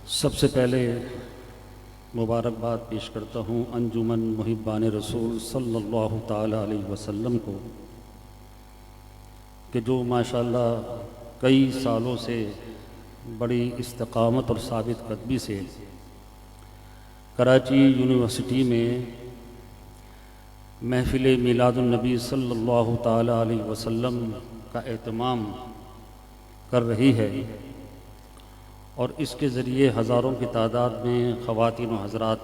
सबसे पहले मुबारकबाद पेश करता हूँ अंजुमन मुहिब्बान रसूल सल्लल्लाहु ताला अलैहि वसल्लम को कि जो माशाअल्लाह कई सालों से बड़ी इस्तकामत और साबित कदमी से कराची यूनिवर्सिटी में महफ़िल मिलादुन नबी सल्लल्लाहु ताला अलैहि वसल्लम का एहतमाम कर रही है और इसके ज़रिए हज़ारों की तादाद में ख़वातीन व हज़रात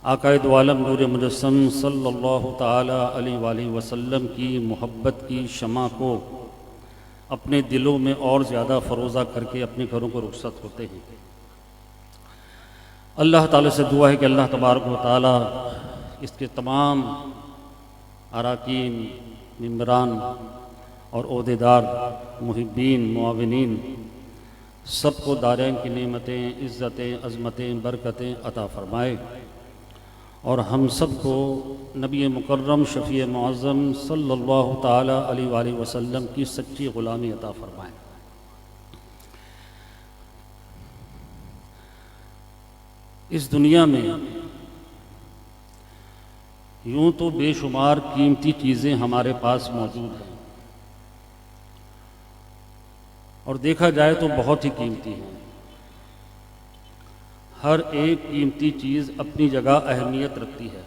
आक़ाए दो आलम नूर मुजस्सम सल्लल्लाहु ताला अलैहि वसल्लम की मोहब्बत की शमा को अपने दिलों में और ज़्यादा फ़रोज़ा करके अपने घरों को रुख़सत होते हैं। अल्लाह ताला से दुआ है कि अल्लाह तबारक व ताला इसके तमाम अराकीन, मेंबरान और ओहदेदार, मुहिब्बीन, मुआविनीन सबको दारैन की नेमतें, इज़्ज़तें, अज़मतें, बरकतें अता फ़रमाए और हम सबको नबी मुकर्रम शफ़ी मुअज़्ज़म सल्लल्लाहु ताला अलैहि वसल्लम की सच्ची ग़ुलामी अता फ़रमाए। इस दुनिया में यूँ तो बेशुमार कीमती चीज़ें हमारे पास मौजूद हैं और देखा जाए तो बहुत ही कीमती हैं। हर एक कीमती चीज़ अपनी जगह अहमियत रखती है।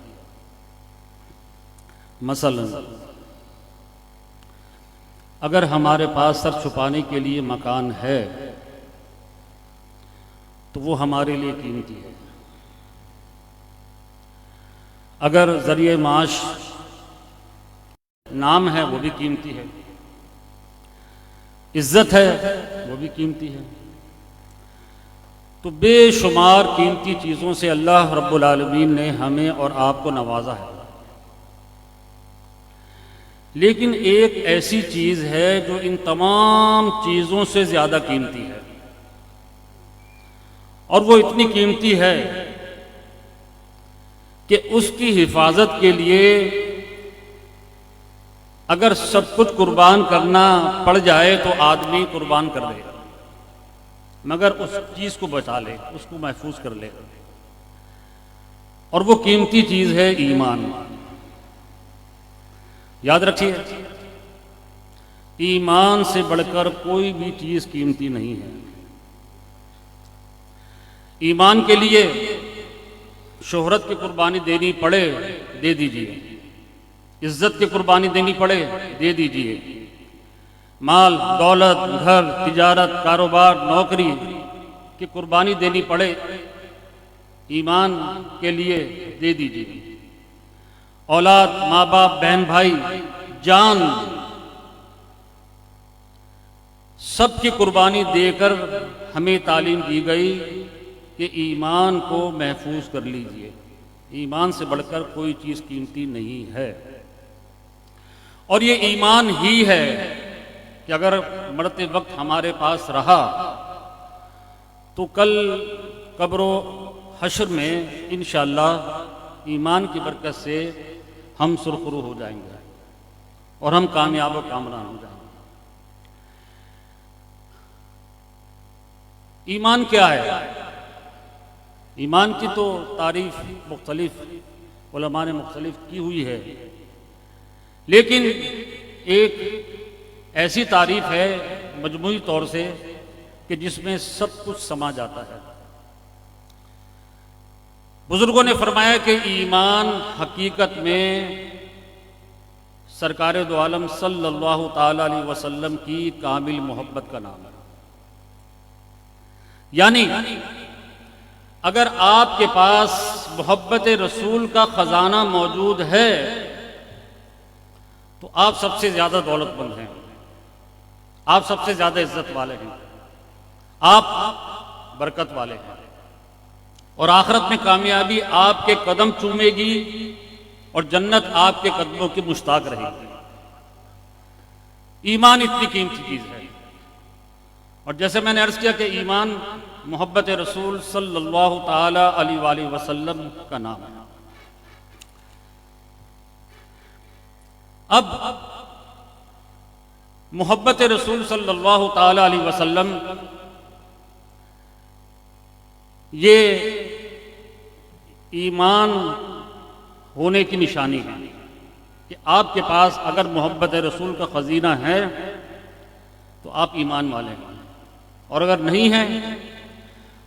मसलन अगर हमारे पास सर छुपाने के लिए मकान है तो वो हमारे लिए कीमती है। अगर ज़रिए माश नाम है वो भी कीमती है, इज्जत है वो भी कीमती है। तो बेशुमार कीमती चीज़ों से अल्लाह रब्बुल आलमीन ने हमें और आपको नवाजा है, लेकिन एक ऐसी चीज़ है जो इन तमाम चीज़ों से ज़्यादा कीमती है और वो इतनी कीमती है कि उसकी हिफाजत के लिए अगर सब कुछ कुर्बान करना पड़ जाए तो आदमी कुर्बान कर दे, मगर उस चीज़ को बचा ले, उसको महफूज कर ले। और वो कीमती चीज़ है ईमान। याद रखिए, ईमान से बढ़कर कोई भी चीज़ कीमती नहीं है। ईमान के लिए शोहरत की कुर्बानी देनी पड़े दे दीजिए, इज्जत की कुर्बानी देनी पड़े दे दीजिए, माल, दौलत, घर, तिजारत, कारोबार, नौकरी की कुर्बानी देनी पड़े ईमान के लिए दे दीजिए। औलाद, माँ बाप, बहन भाई, जान, सबकी कुर्बानी देकर हमें तालीम दी गई कि ईमान को महफूज कर लीजिए। ईमान से बढ़कर कोई चीज़ कीमती नहीं है। और ये ईमान ही है कि अगर मरते वक्त हमारे पास रहा तो कल कब्र हश्र में इंशाअल्लाह ईमान की बरकत से हम सुरखरू हो जाएंगे और हम कामयाब व कामरान हो जाएंगे। ईमान क्या है? ईमान की तो तारीफ मुख्तलिफ उलमा ने मुख्तलिफ की हुई है, लेकिन एक ऐसी तारीफ है मजमूई तौर से कि जिसमें सब कुछ समा जाता है। बुजुर्गों ने फरमाया कि ईमान हकीकत में सरकार दो आलम सल्लल्लाहु ताला अलैहि वसल्लम की कामिल मोहब्बत का नाम है। यानी अगर आपके पास मोहब्बत रसूल का खजाना मौजूद है तो आप सबसे ज्यादा दौलतमंद हैं, आप सबसे ज्यादा इज्जत वाले हैं, आप बरकत वाले हैं और आखिरत में कामयाबी आपके कदम चूमेगी और जन्नत आपके कदमों की मुश्ताक रहेगी। ईमान इतनी कीमती चीज है। और जैसे मैंने अर्ज किया कि ईमान मोहब्बत रसूल सल्लल्लाहु ताला अलैहि वसल्लम का नाम है। अब मोहब्बत रसूल सल्लल्लाहु ताला अलैहि वसल्लम ये ईमान होने की निशानी है कि आपके पास अगर मोहब्बत रसूल का ख़ज़ीना है तो आप ईमान वाले हैं, और अगर नहीं है,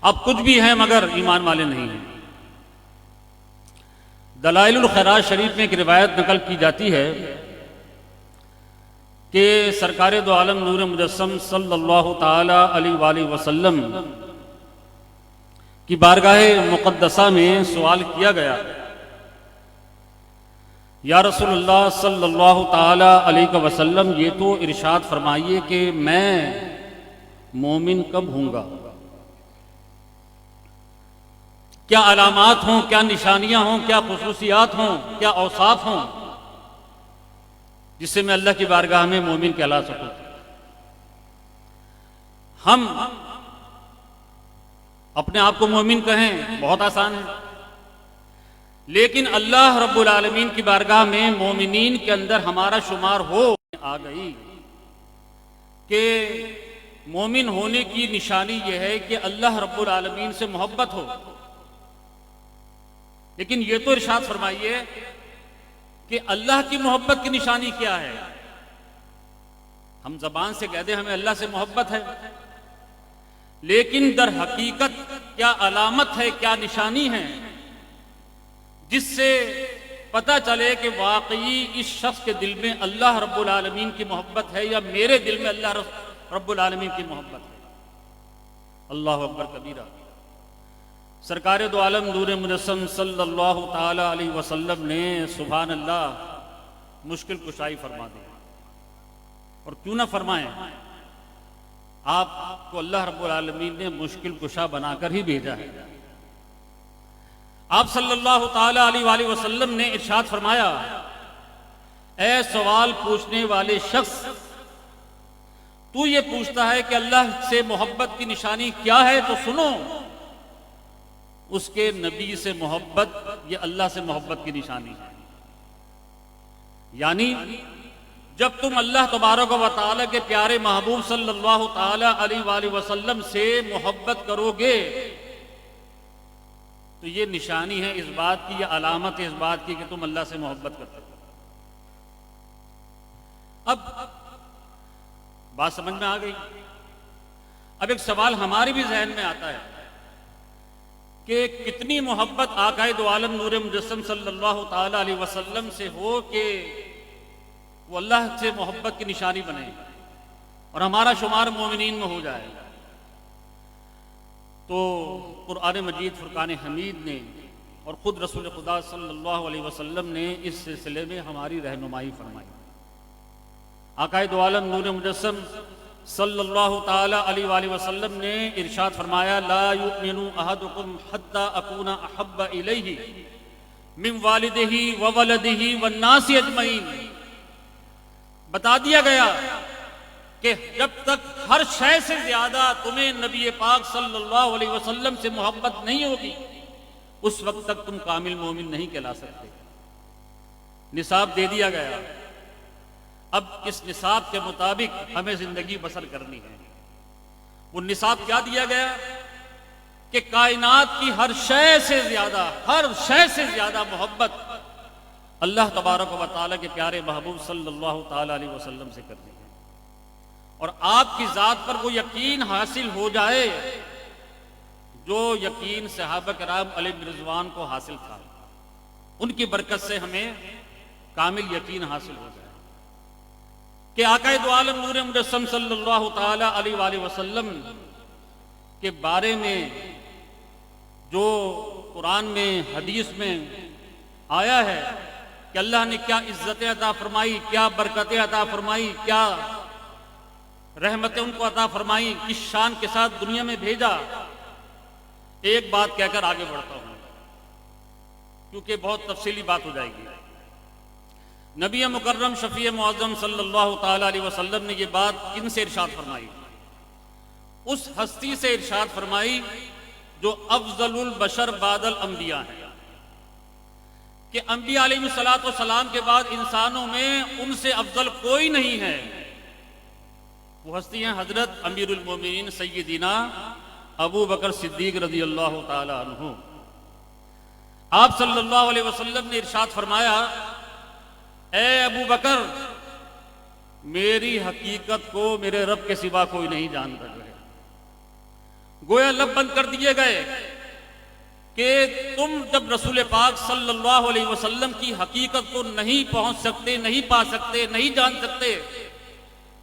आप कुछ भी हैं मगर ईमान वाले नहीं हैं। दलाइलुल खैरात शरीफ में एक रिवायत नकल की जाती है कि सरकार दो आलम नूर मुजस्सम सल्लल्लाहु ताला अलैहि वसल्लम की बारगाह मुक़द्दसा में सवाल किया गया, या रसूलुल्लाह सल्लल्लाहु ताला अलैहि वसल्लम, ये तो इरशाद फरमाइए कि मैं मोमिन कब हूँगा, क्या अलामात हों, क्या निशानियां हों, क्या खुसूसियात हों, क्या औसाफ हों जिससे मैं अल्लाह की बारगाह में मोमिन कहला सकूं। हम अपने आप को मोमिन कहें बहुत आसान है, लेकिन अल्लाह रब्बुल आलमीन की बारगाह में मोमिनीन के अंदर हमारा शुमार हो आ गई कि मोमिन होने की निशानी यह है कि अल्लाह रब्बुल आलमीन से मोहब्बत हो। लेकिन ये तो इरशाद फरमाइए कि अल्लाह की मोहब्बत की निशानी क्या है। हम जबान से कहते हैं हमें अल्लाह से मोहब्बत है, लेकिन दर हकीकत क्या अलामत है, क्या निशानी है जिससे पता चले कि वाकई इस शख्स के दिल में अल्लाह रब्बुल आलमीन की मोहब्बत है या मेरे दिल में अल्लाह रब्बुल आलमीन की मोहब्बत है। अल्लाह अकबर कबीरा। सरकार दो आलम नूर मुजस्सम सल्लल्लाहु ताला अलैहि वसल्लम ने सुभान अल्लाह मुश्किल कुशाई फरमा दी, और क्यों ना फरमाएं, आपको अल्लाह रब्बुल आलमीन ने मुश्किल कुशा बनाकर ही भेजा है। आप सल्लल्लाहु ताला अलैहि वसल्लम ने इरशाद फरमाया, ऐ सवाल पूछने वाले शख्स, तू ये पूछता है कि अल्लाह से मोहब्बत की निशानी क्या है, तो सुनो, उसके नबी से मोहब्बत ये अल्लाह से मोहब्बत की निशानी है। यानी जब तुम अल्लाह तबारक व तआला के प्यारे महबूब सल्लल्लाहु ताला अलैहि वसल्लम से मोहब्बत करोगे तो ये निशानी है इस बात की, या अलामत है इस बात की कि तुम अल्लाह से मोहब्बत करते हो। अब बात समझ में आ गई। अब एक सवाल हमारे भी जहन में आता है कि कितनी मोहब्बत आकाए दो आलम नूर मुजस्सम सल्लल्लाहु ताला अलैहि वसल्लम से हो कि वो अल्लाह से मोहब्बत की निशानी बने और हमारा शुमार मोमिनीन में हो जाए। तो कुरान मजीद फुरकान हमीद ने और ख़ुद रसूल खुदा सल्लल्लाहु अलैहि वसल्लम ने इस सिलसिले में हमारी रहनुमाई फरमाई। आकाए दो आलम नूर मुजस्सम सल्लल्लाहु ताला अलैहि वसल्लम ने इरशाद फरमाया, ला युमिनु अहदुकुम हत्ता अकूना अहब्बा इलैहि मिन वालिदिही व वलदिही व नासी अजमईन। बता दिया गया कि जब तक हर शय से ज्यादा तुम्हें नबी पाक सल्लल्लाहु अलैहि वसल्लम से मोहब्बत नहीं होगी, उस वक्त तक तुम कामिल मोमिन नहीं कहला सकते। निसाब दे दिया गया, अब इस निसाब के मुताबिक हमें जिंदगी बसर करनी है। वो निसाब क्या दिया गया कि कायनात की हर शय से ज्यादा मोहब्बत अल्लाह तबारक व तआला के प्यारे महबूब सल्लल्लाहु ताला अलैहि वसल्लम से करनी है, और आपकी जात पर वो यकीन हासिल हो जाए जो यकीन सहाबा किराम अलैहिम रिज़वान को हासिल था। उनकी बरकत से हमें कामिल यकीन हासिल हो जाए कि आकाए दो आलम नूर मुजस्सम सल्लल्लाहु ताला अलैहि वसल्लम के बारे में जो कुरान में हदीस में आया है कि अल्लाह ने क्या इज्जतें अता फरमाई, क्या बरकतें अता फरमाई, क्या रहमतें उनको अता फरमाई, किस शान के साथ दुनिया में भेजा। एक बात कहकर आगे बढ़ता हूं क्योंकि बहुत तफसीली बात हो जाएगी। नबी मुकर्रम शफी मुअज़्ज़म सल्लल्लाहु ताला अलैहि वसल्लम ने ये बात किन से इरशाद फरमाई? उस हस्ती से इरशाद फरमाई जो अफजलुल बशर बादल अंबिया है, कि अंबिया अलैहिस्सलातु वस्सलाम के बाद इंसानों में उनसे अफजल कोई नहीं है। वो हस्ती हैं हजरत अमीरुल मोमिनीन सय्यदिना अबू बकर सिद्दीक रज़ी अल्लाह ताला अन्हु, आप सल्लल्लाहु अलैहि वसल्लम ने इरशाद फरमाया, ए अबू बकर, मेरी हकीकत को मेरे रब के सिवा कोई नहीं जानता है। गोया लब बंद कर दिए गए कि तुम जब रसूल पाक सल्लल्लाहु अलैहि वसल्लम की हकीकत को नहीं पहुंच सकते, नहीं पा सकते, नहीं जान सकते,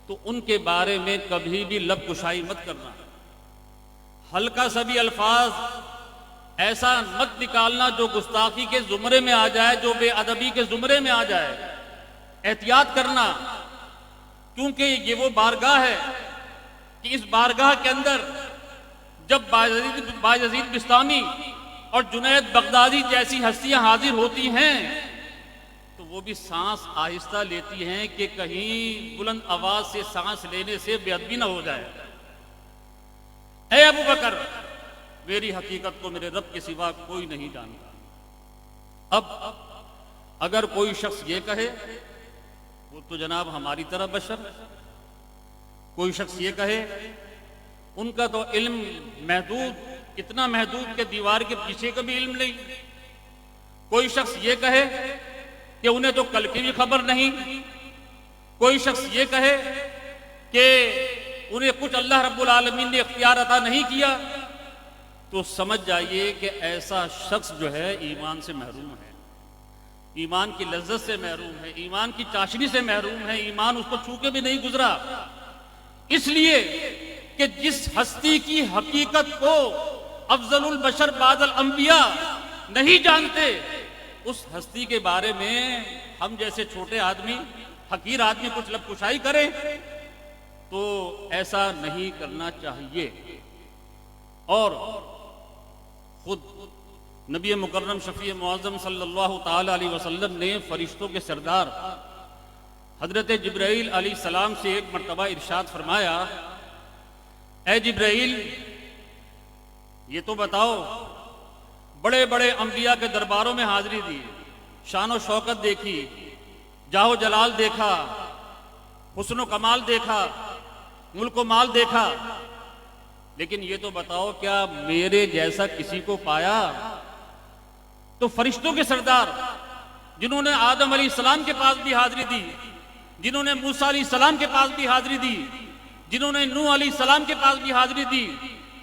तो उनके बारे में कभी भी लब कुशाई मत करना। हल्का सा भी अल्फाज ऐसा मत निकालना जो गुस्ताखी के जुमरे में आ जाए, जो बेअदबी के जुमरे में आ जाए। एहतियात करना, क्योंकि ये वो बारगाह है कि इस बारगाह के अंदर जब बायज़ीद बिस्तामी और जुनैद बगदादी जैसी हस्तियां हाजिर होती हैं तो वो भी सांस आहिस्ता लेती हैं कि कहीं बुलंद आवाज से सांस लेने से बेअदबी ना हो जाए। ऐ अबू बकर, मेरी हकीकत को मेरे रब के सिवा कोई नहीं जानता। अब अगर कोई शख्स ये कहे, वो तो जनाब हमारी तरह बशर, कोई शख्स ये कहे उनका तो इल्म महदूद, इतना महदूद के दीवार के पीछे का भी इल्म नहीं। कोई शख्स ये कहे कि उन्हें तो कल की भी खबर नहीं। कोई शख्स ये कहे कि उन्हें कुछ अल्लाह रब्बुल आलमीन ने इख्तियार अता नहीं किया, तो समझ जाइए कि ऐसा शख्स जो है ईमान से महरूम है, ईमान की लज्जत से महरूम है, ईमान की चाशनी से महरूम है, ईमान उसको छू के भी नहीं गुजरा। इसलिए कि जिस हस्ती की हकीकत को अफजलुल बशर बादल अंबिया नहीं जानते, उस हस्ती के बारे में हम जैसे छोटे आदमी, हकीर आदमी कुछ लबकुशाई करें, तो ऐसा नहीं करना चाहिए। और खुद नबी मुकर्रम शफी मुअज़्ज़म सल्लल्लाहु ताला अलैहि वसल्लम ने फरिश्तों के सरदार हजरत जिब्राइल अलैहिस्सलाम से एक मर्तबा इरशाद फरमाया, ऐ जिब्राइल, ये तो बताओ, बड़े बड़े अंबिया के दरबारों में हाजिरी दी, शान और शौकत देखी, जाहो जलाल देखा, हुस्न कमाल देखा, मुल्क माल देखा, लेकिन ये तो बताओ क्या मेरे जैसा किसी को पाया? तो फरिश्तों के सरदार जिन्होंने आदम अलैहिस्सलाम के पास भी हाजिरी दी, जिन्होंने मूसा अलैहिस्सलाम के पास भी हाजिरी दी, जिन्होंने नूह अलैहिस्सलाम के पास भी हाजिरी दी,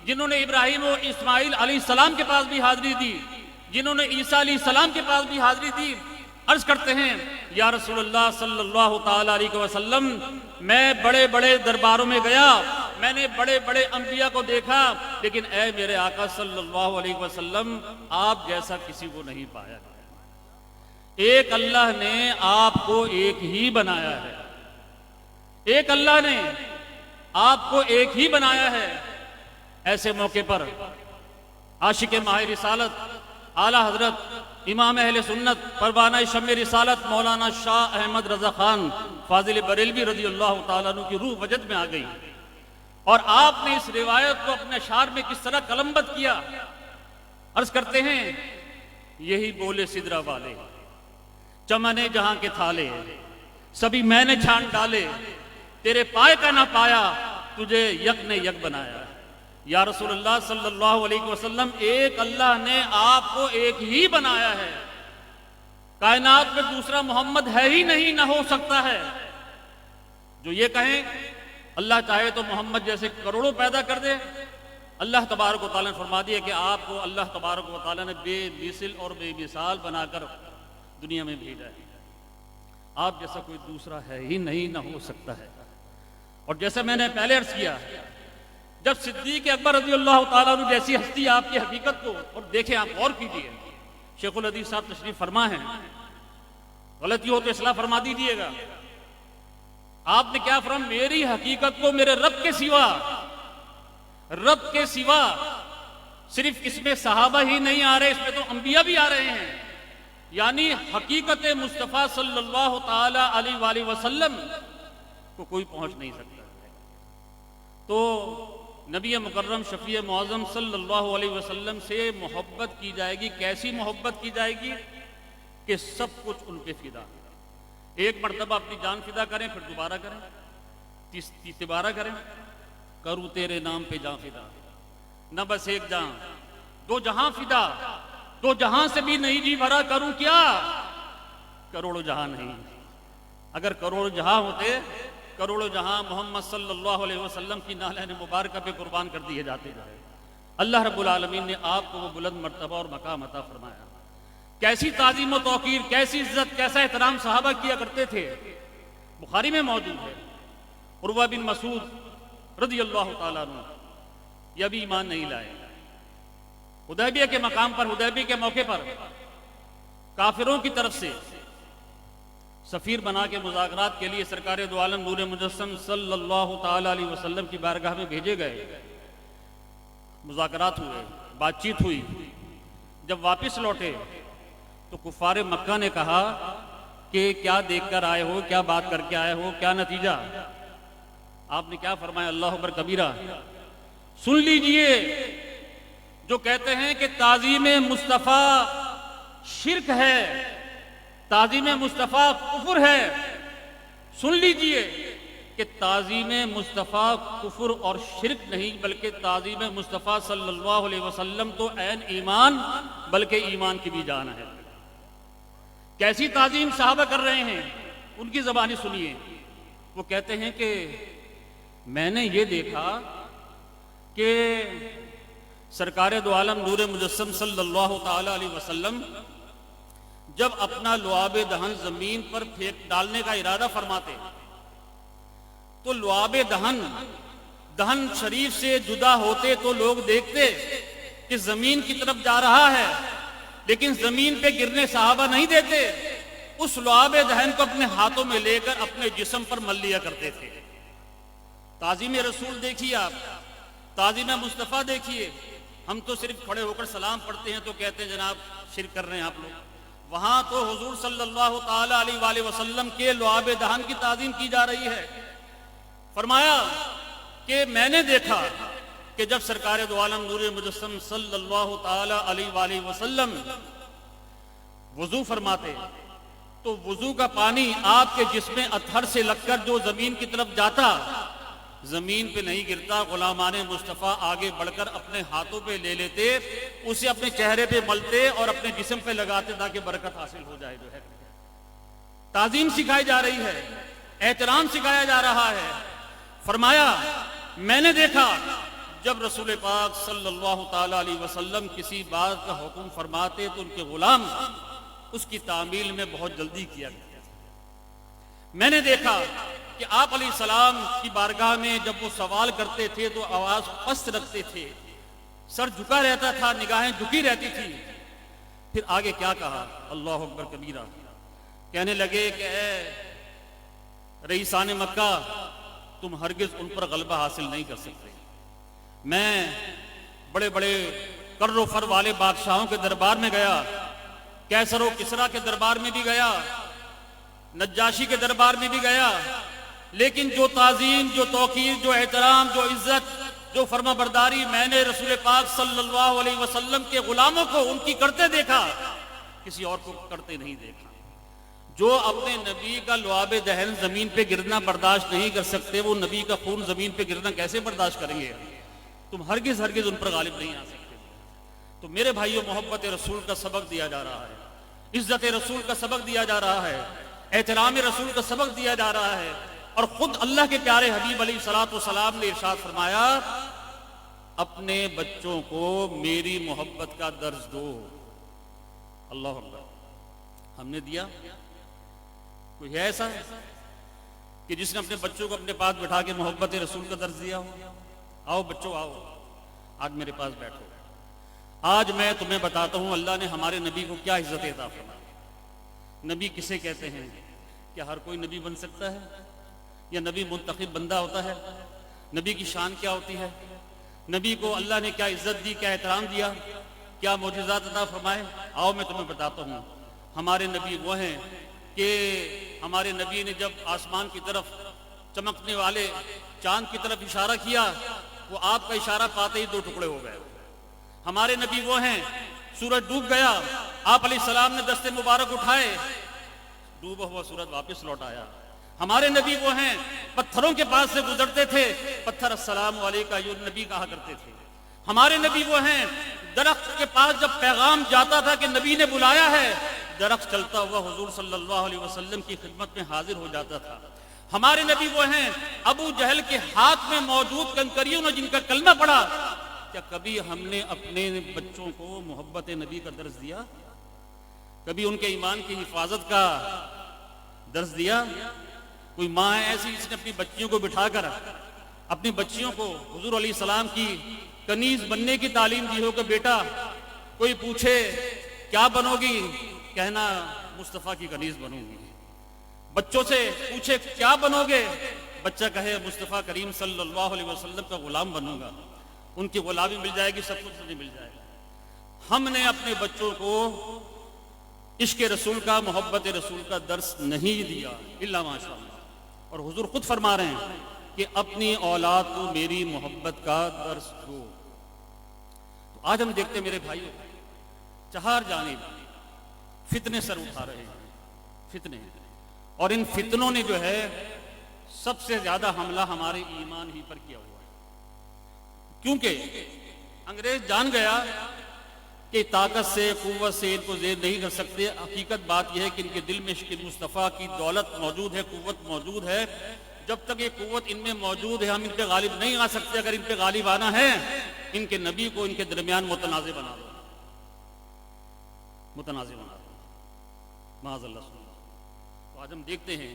जिन्होंने इब्राहिम और इस्माइल अलैहिस्सलाम के पास भी हाजिरी दी, जिन्होंने ईसा अलैहिस्सलाम के पास भी हाजिरी दी, अर्ज करते हैं, या रसूलुल्लाह सल्लल्लाहु ताला अलैहि वसल्लम, मैं बड़े बड़े दरबारों में गया, मैंने बड़े बड़े अंबिया को देखा, लेकिन ऐ मेरे आका सल्लल्लाहु अलैहि वसल्लम, आप जैसा किसी को नहीं पाया। एक अल्लाह ने आपको एक ही बनाया है, एक अल्लाह ने आपको एक ही बनाया है। ऐसे मौके पर आशिक माह रिसालत आला हजरत इमाम अहले सुन्नत परवाना शम्मे रिसालत मौलाना शाह अहमद रजा खान फाजिल बरेलवी रज़ी अल्लाह ताला अन्हु की रूह वजद में आ गई, और आपने इस रिवायत को अपने अशार में किस तरह कलमबंद किया। अर्ज करते हैं, यही बोले सिदरा वाले, चमने जहां के थाले, सभी मैंने छान डाले, तेरे पाए का ना पाया, तुझे यक ने यक बनाया। या रसूलुल्लाह सल्लल्लाहु अलैहि वसल्लम, एक अल्लाह ने आपको एक ही बनाया है, कायनात में दूसरा मोहम्मद है ही नहीं, ना हो सकता है। जो ये कहें अल्लाह चाहे तो मोहम्मद जैसे करोड़ों पैदा कर दे, अल्लाह तबारक व तआला ने फरमा दिया कि आपको अल्लाह तबारक व तआला ने बेमिसल और बेमिसाल बनाकर दुनिया में भेजा है, आप जैसा कोई दूसरा है ही नहीं, ना हो सकता है। और जैसा मैंने पहले अर्ज किया, जब सिद्दीक अकबर रज़ी अल्लाह ताला अन्हु जैसी हस्ती आपकी हकीकत को, और देखें आप गौर कीजिए, शेखुल हदीस साहब तशरीफ फरमा है, गलती हो तो इस्लाह फरमा दीजिएगा। आपने क्या फरमा, मेरी हकीकत को मेरे रब के सिवा, रब के सिवा, सिर्फ इसमें सहाबा ही नहीं आ रहे, इसमें तो अंबिया भी आ रहे हैं, यानी हकीकत मुस्तफ़ा सल्लल्लाहु ताला अलैहि वसल्लम को कोई पहुंच नहीं सकता। तो नबी मुकर्रम शफी मुअज़्ज़म सल्लल्लाहु अलैहि वसल्लम से मोहब्बत की जाएगी। कैसी मोहब्बत की जाएगी कि सब कुछ उन पे फिदा। एक मरतबा अपनी जान फिदा करें, फिर दोबारा करें, तीसरी बारा करें, करूँ तेरे नाम पे जान फिदा, न बस एक जहां, दो जहां फिदा, दो जहां से भी नहीं जी भरा, करूं क्या करोड़ों जहां नहीं। अगर करोड़ों जहां होते, करोड़ों जहां मोहम्मद सल्लल्लाहु अलैहि वसल्लम की नालैन मुबारक पे कुर्बान कर दिए जाते जाए। अल्लाह रब्बुल आलमीन ने आपको वो बुलंद मर्तबा और मकाम अता फरमाया। कैसी ताज़ीम व तौकीर, कैसी इज्जत, कैसा एहतराम सहाबा किया करते थे। बुखारी में मौजूद है, उर्वा बिन मसूद रज़ी अल्लाह तआला अन्हु यह भी ईमान नहीं लाए। हुदैबिया के मकाम पर, हुदैबिया के मौके पर काफिरों की तरफ से सफ़ीर बना के मुज़ाकरात के लिए सरकार दो आलम नूर मुजस्सम सल्लल्लाहु तआला अलैहि वसल्लम की बारगाह में भेजे गए। मुज़ाकरात हुए, बातचीत हुई। जब वापस लौटे तो कुफ़ारे मक्का ने कहा कि क्या देखकर आए हो, क्या बात करके आए हो, क्या नतीजा। आपने क्या फरमाया, अल्लाह अकबर कबीरा। सुन लीजिए, जो कहते हैं कि ताज़ीम मुस्तफ़ा शिर्क है, ताज़ीम मुस्तफ़ा कुफर है, सुन लीजिए कि ताज़ीम मुस्तफ़ा कुफर और शिर्क नहीं, बल्कि ताज़ीम मुस्तफ़ा सल्लल्लाहु अलैहि वसल्लम तो ऐन ईमान, बल्कि ईमान की भी जान है। कैसी ताज़ीम साहबा कर रहे हैं, उनकी ज़बानी सुनिए। वो कहते हैं कि मैंने ये देखा कि सरकार दो आलम नूर मुजस्सम सल्लल्लाहु तआला अलैहि वसल्लम जब अपना लुआब दहन जमीन पर फेंक डालने का इरादा फरमाते तो लुआब दहन शरीफ से जुदा होते तो लोग देखते कि जमीन की तरफ जा रहा है, लेकिन जमीन पे गिरने सहाबा नहीं देते। उस लुआब दहन को अपने हाथों में लेकर अपने जिस्म पर मल लिया करते थे। ताज़ीम रसूल देखिए आप, ताज़ीम मुस्तफ़ा देखिए। हम तो सिर्फ खड़े होकर सलाम पढ़ते हैं तो कहते हैं जनाब शिरक कर रहे हैं आप लोग। वहां तो हुजूर सल्लल्लाहु ताला अलैहि वसल्लम के लुआब दहन की ताज़ीम की जा रही है। फरमाया कि मैंने देखा कि जब सरकार दो आलम नूर मुजस्सम सल्लल्लाहु ताला अलैहि वसल्लम वुजू फरमाते तो वुजू का पानी आपके जिस्म अतहर से लगकर जो जमीन की तरफ जाता, जमीन पे नहीं गिरता। गुलामाने मुस्तफ़ा आगे बढ़कर अपने हाथों पे ले लेते, उसे अपने चेहरे पे मलते और अपने जिस्म पे लगाते ताकि बरकत हासिल हो जाए। जो है ताज़ीम सिखाई जा रही है, एहतराम सिखाया जा रहा है। फरमाया मैंने देखा जब रसूल पाक सल्लल्लाहु ताला अलैहि वसल्लम किसी बात का हुक्म फरमाते तो उनके गुलाम उसकी तामील में बहुत जल्दी किया करते थे। मैंने देखा कि आप अलैहिस्सलाम की बारगाह में जब वो सवाल करते थे तो आवाज पस्त रखते थे, सर झुका रहता था, निगाहें झुकी रहती थी। फिर आगे क्या कहा, अल्लाह अकबर कबीरा। कहने लगे कि रईसाने मक्का, तुम हरगिज उन पर गलबा हासिल नहीं कर सकते। मैं बड़े बड़े कर्रो फर वाले बादशाहों के दरबार में गया, कैसर किसरा के दरबार में भी गया, नज्जाशी के दरबार में भी गया, लेकिन जो ताज़ीम, जो तौकीर, जो एहतराम, जो इज्जत, जो फर्माबरदारी मैंने रसूल पाक सल्लल्लाहु अलैहि वसल्लम के गुलामों को उनकी करते देखा, किसी और को करते नहीं देखा। जो अपने नबी का लुआब दहन जमीन पे गिरना बर्दाश्त नहीं कर सकते, वो नबी का खून जमीन पे गिरना कैसे बर्दाश्त करेंगे। तुम हरगिज हरगिज उन पर गालिब नहीं आ सकते। तो मेरे भाइयों, मोहब्बत रसूल का सबक दिया जा रहा है, इज्जत रसूल का सबक दिया जा रहा है, एहतराम रसूल का सबक दिया जा रहा है। और खुद अल्लाह के प्यारे हबीब अलैहिस्सलातु वस्सलाम ने इरशाद फरमाया, अपने बच्चों को मेरी मोहब्बत का दर्ज दो। अल्लाह अकबर। हमने दिया? कोई है ऐसा कि जिसने अपने बच्चों को अपने पास बैठा के मोहब्बत रसूल का दर्ज दिया हो? आओ बच्चों आओ, आज मेरे पास बैठो। आज मैं तुम्हें बताता हूं अल्लाह ने हमारे नबी को क्या इज्जत अता फरमाई। नबी किसे कहते हैं? क्या हर कोई नबी बन सकता है या नबी मुंतखब बंदा होता है? नबी की शान क्या होती है? नबी को अल्लाह ने क्या इज्जत दी, क्या एहतराम दिया, क्या मोजज़ात अता फरमाए? आओ मैं तुम्हें बताता हूँ। हमारे नबी वो हैं कि हमारे नबी ने जब आसमान की तरफ चमकने वाले चांद की तरफ इशारा किया, वो आपका इशारा पाते ही दो टुकड़े हो गए। हमारे नबी वो हैं, सूरज डूब गया, आप अलैहिस्सलाम ने दस्ते मुबारक उठाए, डूबा हुआ सूरज वापस लौट आया। हमारे नबी वो हैं, पत्थरों के पास से गुजरते थे, पत्थर अस्सलाम वालेका यो नबी कहा करते थे। हमारे नबी वो हैं, दरख्त के पास जब पैगाम जाता था कि नबी ने बुलाया है, दरख्त चलता हुआ हुजूर सल्लल्लाहु अलैहि वसल्लम की खिदमत में हाजिर हो जाता था। हमारे नबी वो हैं, अबू जहल के हाथ में मौजूद कंकरियों ने जिनका कलमा पढ़ा, क्या कभी हमने अपने बच्चों को मोहब्बत नबी का दर्स दिया? कभी उनके ईमान की हिफाजत का दर्स दिया? कोई माँ है ऐसी जिसने अपनी बच्चियों को बिठाकर अपनी बच्चियों को हुजूर अलैहिस्सलाम की कनीज बनने की तालीम दी हो कि बेटा कोई पूछे क्या बनोगी, कहना मुस्तफ़ा की कनीज बनूंगी। बच्चों से पूछे क्या बनोगे, बच्चा कहे मुस्तफ़ा करीम सल्लल्लाहु अलैहि वसल्लम का गुलाम बनूंगा, उनकी गुलामी मिल जाएगी, सब कुछ मुझे मिल जाएगा। हमने अपने बच्चों को इश्क रसूल का, मोहब्बत रसूल का दर्स नहीं दिया, इल्ला माशाअल्लाह। और हुजूर खुद फरमा रहे हैं कि अपनी औलाद को मेरी मोहब्बत का दर्स दो। तो आज हम देखते मेरे भाइयों, चार जानिब फितने सर उठा रहे हैं, फितने, और इन फितनों ने जो है सबसे ज्यादा हमला हमारे ईमान ही पर किया हुआ है। क्योंकि अंग्रेज जान गया कि ताकत से, कुव्वत से इनको ज़ेर नहीं कर सकते। हकीकत बात यह है कि इनके दिल में इश्क़ मुस्तफ़ा की दौलत मौजूद है, कुव्वत मौजूद है। जब तक ये कुव्वत इनमें मौजूद है हम इन पे गालिब नहीं आ सकते। अगर इन पे गालिब आना है, इनके नबी को इनके दरमियान मुतनाज़े बना दो, मुतनाज़े बना दो, माज़अल्लाह। तो आज हम देखते हैं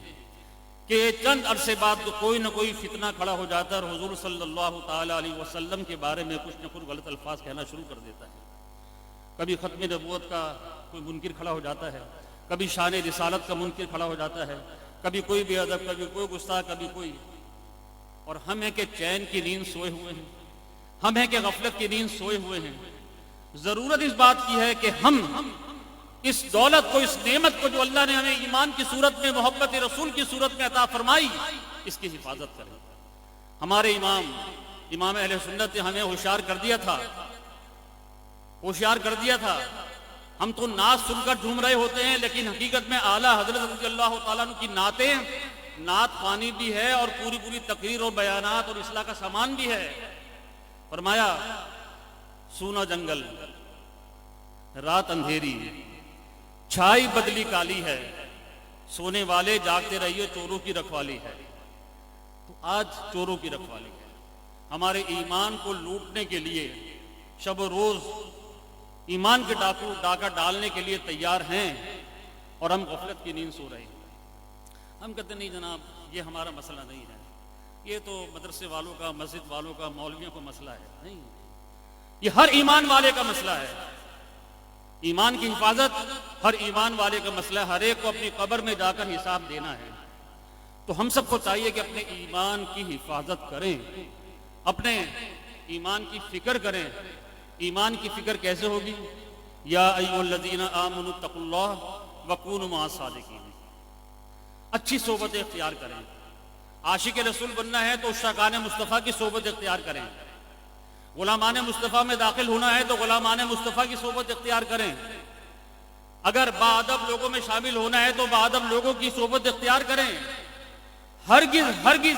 कि चंद अरसे बाद तो कोई ना कोई फितना खड़ा हो जाता है और हुजूर सल्लल्लाहु ताला अलैहि वसल्लम के बारे में कुछ न कुछ गलत अल्फाज कहना शुरू कर देता है। कभी ख़त्म नबूवत का कोई मुनकिर खड़ा हो जाता है, कभी शान रिसालत का मुनकिर खड़ा हो जाता है, कभी कोई बेअदब, कभी कोई गुस्सा, कभी कोई। और हम हैं कि चैन की नींद सोए हुए हैं, हम हैं कि गफलत की नींद सोए हुए हैं। ज़रूरत इस बात की है कि हम इस दौलत को, इस नेमत को जो अल्लाह ने हमें ईमान की सूरत में, मोहब्बत रसूल की सूरत में अता फरमाई, इसकी हिफाजत करें। हमारे इमाम अहले सुन्नत ने हमें होशियार कर दिया था, होशियार कर दिया था। हम तो नात सुनकर झूम रहे होते हैं, लेकिन हकीकत में आला हजरत रज़ियल्लाहु ताला अन्हु की नातें, नात खानी भी है और पूरी पूरी तकरीर और बयानात और इस्लाह का सामान भी है। फरमाया सूना जंगल, रात अंधेरी, छाई बदली काली है, सोने वाले जागते रहिए, चोरों की रखवाली है। तो आज चोरों की रखवाली है। हमारे ईमान को लूटने के लिए शब रोज ईमान के डाकू डाका डालने के लिए तैयार हैं और हम गफलत की नींद सो रहे हैं। हम कहते नहीं जनाब, ये हमारा मसला नहीं है, ये तो मदरसे वालों का, मस्जिद वालों का, मौलवियों का मसला है। नहीं, ये हर ईमान वाले का मसला है। ईमान की हिफाजत हर ईमान वाले का मसला है। हर एक को अपनी कब्र में जाकर हिसाब देना है। तो हम सबको चाहिए कि अपने ईमान की हिफाजत करें, अपने ईमान की फिक्र करें। ईमान की फिक्र कैसे होगी? या अय्युहल्लज़ीना आमनु तक़ुल्लाह वकूनु मअस सादिक़ीन। अच्छी सोबत इख्तियार करें। आशिक रसूल बनना है तो उश्ताकान मुस्तफ़ा की सोबत इख्तियार करें। गुलामान मुस्तफ़ा में दाखिल होना है तो गुलामान मुस्तफ़ा की सोबत इख्तियार करें। अगर बाअदब लोगों में शामिल होना है तो बाअदब लोगों की सोबत इख्तियार करें। हरगिज़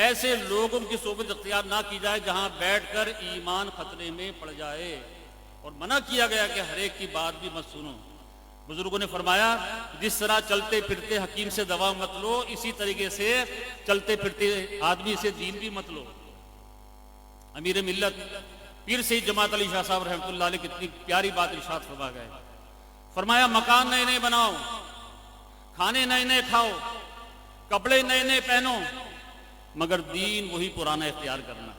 ऐसे लोगों की सोबत इख्तियार ना की जाए जहां बैठकर ईमान खतरे में पड़ जाए। और मना किया गया कि हर एक की बात भी मत सुनो। बुजुर्गों ने फरमाया, जिस तरह चलते फिरते हकीम से दवा मत लो, इसी तरीके से चलते फिरते आदमी से दीन भी मत लो। अमीर मिल्लत पीर सईद जमात अली शाह साहब रहमतुल्लाह अलैह कितनी प्यारी बात इरशाद फरमा गए। फरमाया, मकान नए नए बनाओ, खाने नए नए खाओ, कपड़े नए नए पहनो, मगर दीन वही पुराना इख्तियार करना।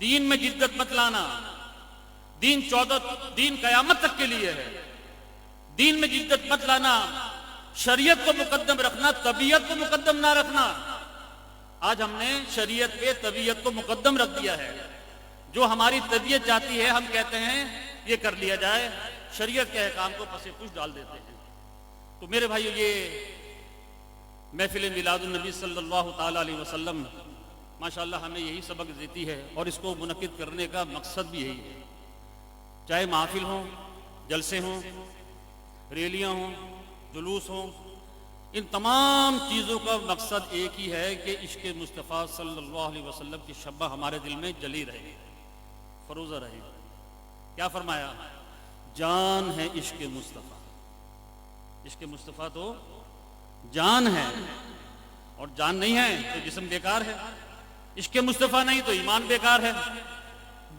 दीन में जिद्दत मत लाना। दीन कयामत तक के लिए है। दीन में जिद्दत मत लाना। शरीयत को मुकद्दम रखना, तबीयत को मुकद्दम ना रखना। आज हमने शरीयत पे तबीयत को मुकद्दम रख दिया है। जो हमारी तबीयत चाहती है हम कहते हैं ये कर लिया जाए, शरीयत के अहकाम को पसे पुश डाल देते हैं। तो मेरे भाइयों, ये महफिल मिलादुन नबी सल्लल्लाहु ताला अलैहि वसल्लम माशाअल्लाह हमें यही सबक देती है और इसको मुनक्किद करने का मकसद भी यही है। चाहे महफिल हो, जलसे हों, रैलियां हों, जुलूस हों, इन तमाम चीज़ों का मकसद एक ही है कि इश्क़ मुस्तफ़ा सल्लल्लाहु अलैहि वसल्लम की शब्बा हमारे दिल में जली रहे, रोज़ा रहे। क्या फरमाया? जान है इश्क मुस्तफ़ा। इश्क मुस्तफ़ा तो जान है, और जान नहीं है तो जिस्म बेकार है। इश्क मुस्तफ़ा नहीं तो ईमान बेकार है।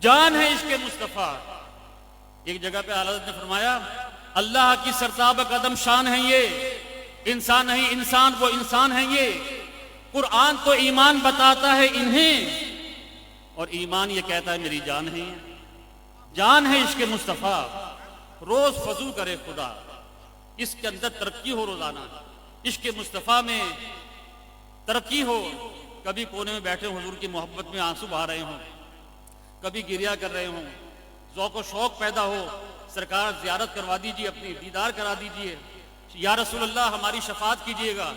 जान है इश्क मुस्तफ़ा। एक जगह पे आला हज़रत ने फरमाया, अल्लाह की सरताब कदम शान है ये, इंसान नहीं इंसान वो इंसान है ये। कुरान तो ईमान बताता है इन्हें, और ईमान ये कहता है मेरी जान है ये। जान है इश्क मुस्तफ़ा। रोज फजू करे खुदा, इसके अंदर तरक्की हो रोजाना। इश्क मुस्तफ़ा में तरक्की हो। कभी कोने में बैठे हुजूर की मोहब्बत में आंसू बहा रहे हों, कभी गिरिया कर रहे हों, ज़ौक़ व शौक़ पैदा हो, सरकार ज़ियारत करवा दीजिए, अपनी दीदार करा दीजिए। या रसूलल्लाह हमारी शफात कीजिएगा,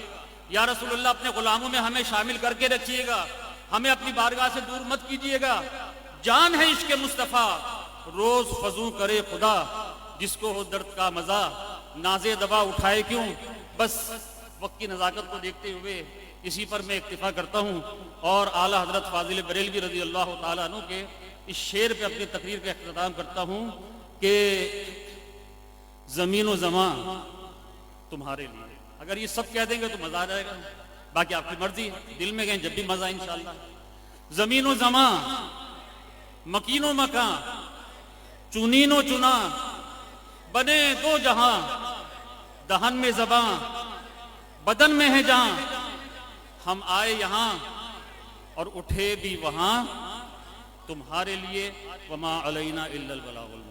या रसूलल्लाह अपने गुलामों में हमें शामिल करके रखिएगा, हमें अपनी बारगाह से दूर मत कीजिएगा। जान है इश्क मुस्तफ़ा। रोज फजू करे खुदा, जिसको हो दर्द का मजा, नाज़े दबा उठाए क्यों। बस वक्त की नज़ाकत को देखते हुए इसी पर मैं इक्तिफा करता हूँ, और आला हज़रत फाजिल बरेलवी रज़ी अल्लाह ताला अन्हु के इस शेर पे अपनी तकरीर का इख्तिताम करता हूँ कि ज़मीन व ज़मां तुम्हारे लिए। अगर ये सब कह देंगे तो मजा आ जाएगा, बाकी आपकी मर्जी, दिल में गए जब भी मजा इंशाअल्लाह। ज़मीन व ज़मां, मकीनो मकां, चुनीनो चुना, बने दो जहां, दहन में ज़बां, बदन में है जहां। हम आए यहां और उठे भी वहां, तुम्हारे लिए। वमा अलैना इल्लल बलागुल।